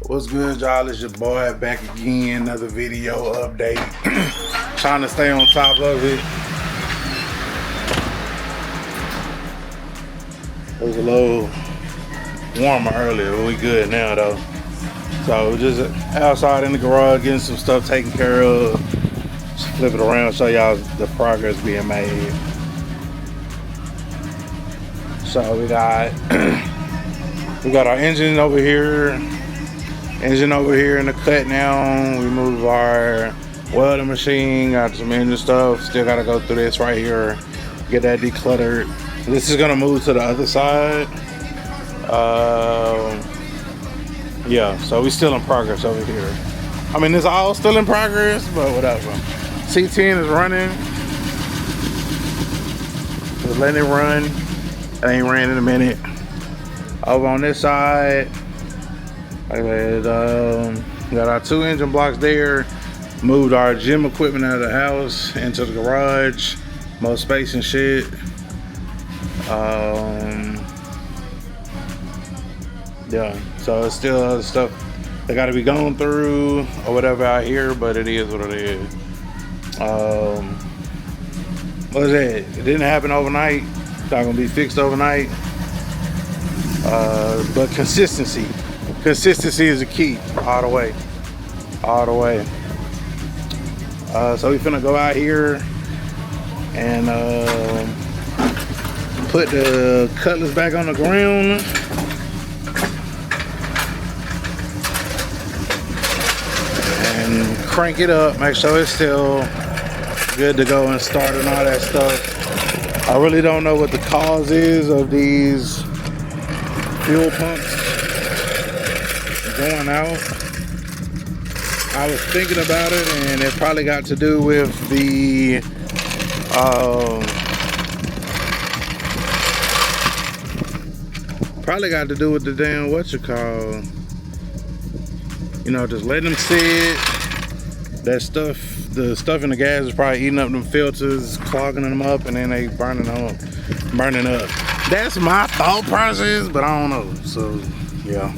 What's good, y'all? It's your boy back again. Another video update. Trying to stay on top of it. It was a little warmer earlier, but we good now though. So just outside in the garage getting some stuff taken care of. Just flip it around, show y'all the progress being made. So we got our engine over here. Engine over here in the cut now. We moved our welding machine, got some engine stuff. Still gotta go through this right here, get that decluttered. This is gonna move to the other side. Yeah, so we still in progress over here. I mean, it's all still in progress, but whatever. C10 is running. Just letting it run. It ain't ran in a minute. Over on this side, got our 2 engine blocks there. Moved our gym equipment out of the house into the garage. More space and shit. Yeah, so it's still other stuff that got to be gone through or whatever out here, but it is what it is. What is it? It didn't happen overnight. It's not gonna be fixed overnight. But consistency is the key, all the way. So we finna go out here and put the Cutlass back on the ground. And crank it up, make sure it's still good to go and start and all that stuff. I really don't know what the cause is of these fuel pumps going out. I was thinking about it, and it probably got to do with the damn you know, just letting them sit. That stuff, the stuff in the gas is probably eating up them filters, clogging them up, and then they burning up. That's my thought process, but I don't know. So yeah.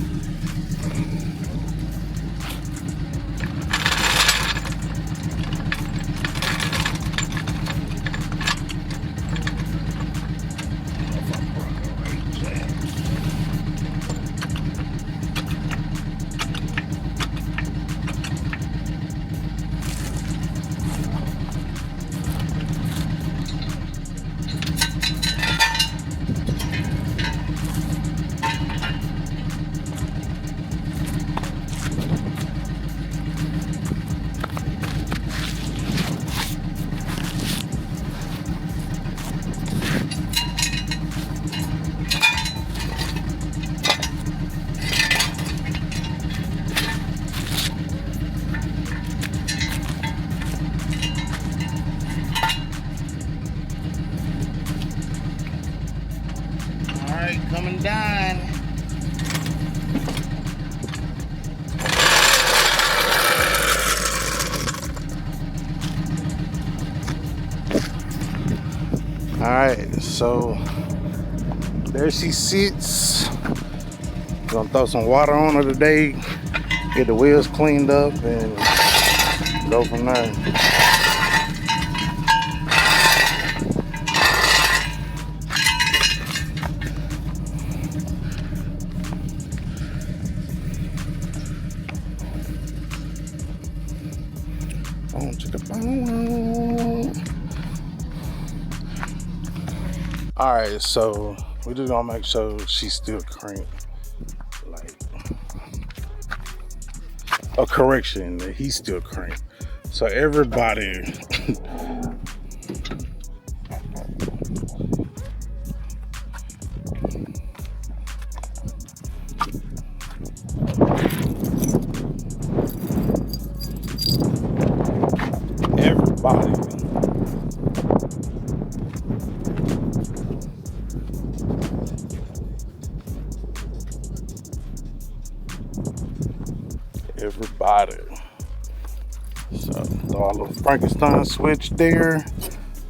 Coming down. All right, so there she sits. Gonna throw some water on her today, get the wheels cleaned up, and go from there. All right, so we just gonna make sure she's still cranked. Like a correction that he's still cranked. So everybody everybody. So throw a little Frankenstein switch there.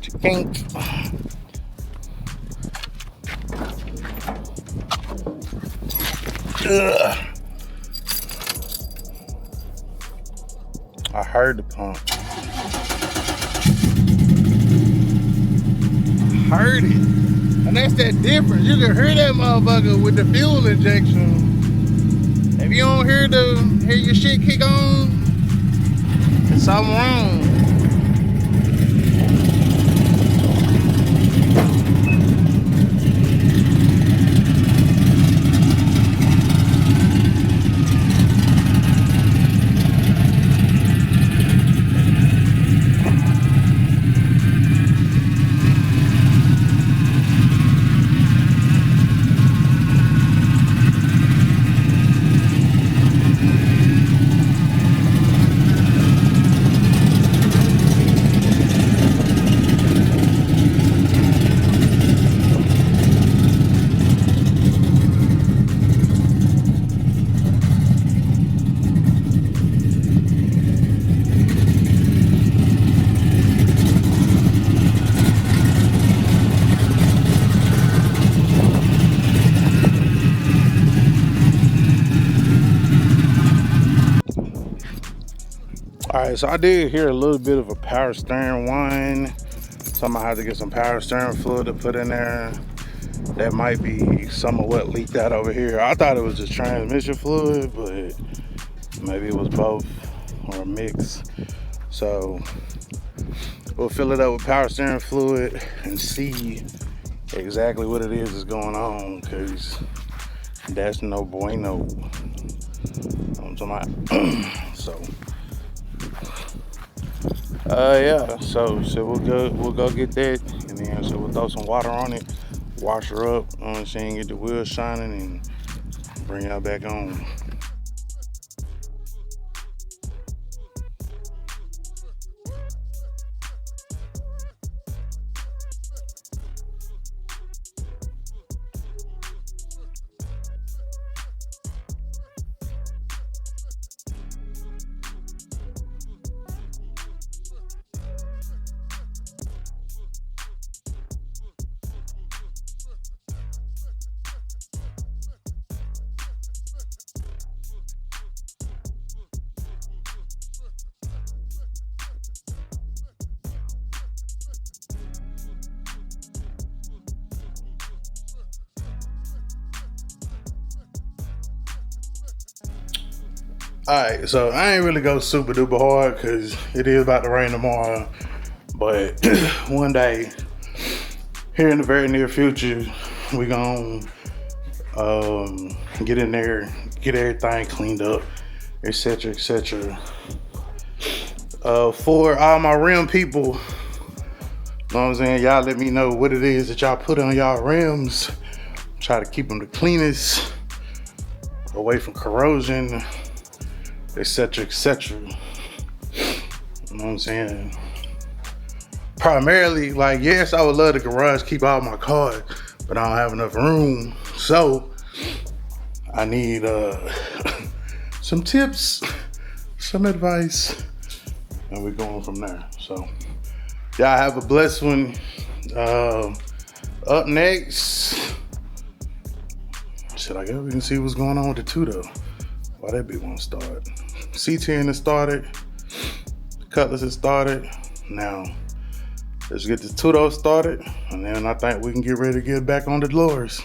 Chink. Ugh. I heard the pump. Heard it. And that's that difference. You can hear that motherfucker with the fuel injection. If you don't hear your shit kick on, it's something wrong. Alright, so I did hear a little bit of a power steering whine. So I'm gonna have to get some power steering fluid to put in there. That might be some of what leaked out over here. I thought it was just transmission fluid, but maybe it was both or a mix. So we'll fill it up with power steering fluid and see exactly what it is going on, because that's no bueno. I'm talking about. So yeah, so we'll go get that, and then so we'll throw some water on it, wash her up, you know what I'm saying, get the wheels shining, and bring y'all back on. Alright, so I ain't really go super duper hard because it is about to rain tomorrow. But one day, here in the very near future, we gonna get in there, get everything cleaned up, etc, etc. For all my rim people, you know what I'm saying, y'all let me know what it is that y'all put on y'all rims. Try to keep them the cleanest, away from corrosion, etc, etc. You know what I'm saying? Primarily, like, yes, I would love the garage keep all my cars, but I don't have enough room, so I need some tips, some advice, and we're going from there. So y'all have a blessed one. Up next, shit, I guess we can see what's going on with the two though. Why that bitch won't start? C10 has started. Cutlass has started. Now, let's get the two started, and then I think we can get ready to get back on the lures.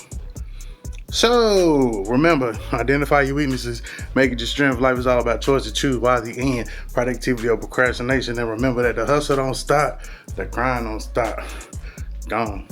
So, remember, identify your weaknesses, make it your strength. Life is all about choice to choose wisely and productivity over procrastination. And remember that the hustle don't stop, the grind don't stop. Gone.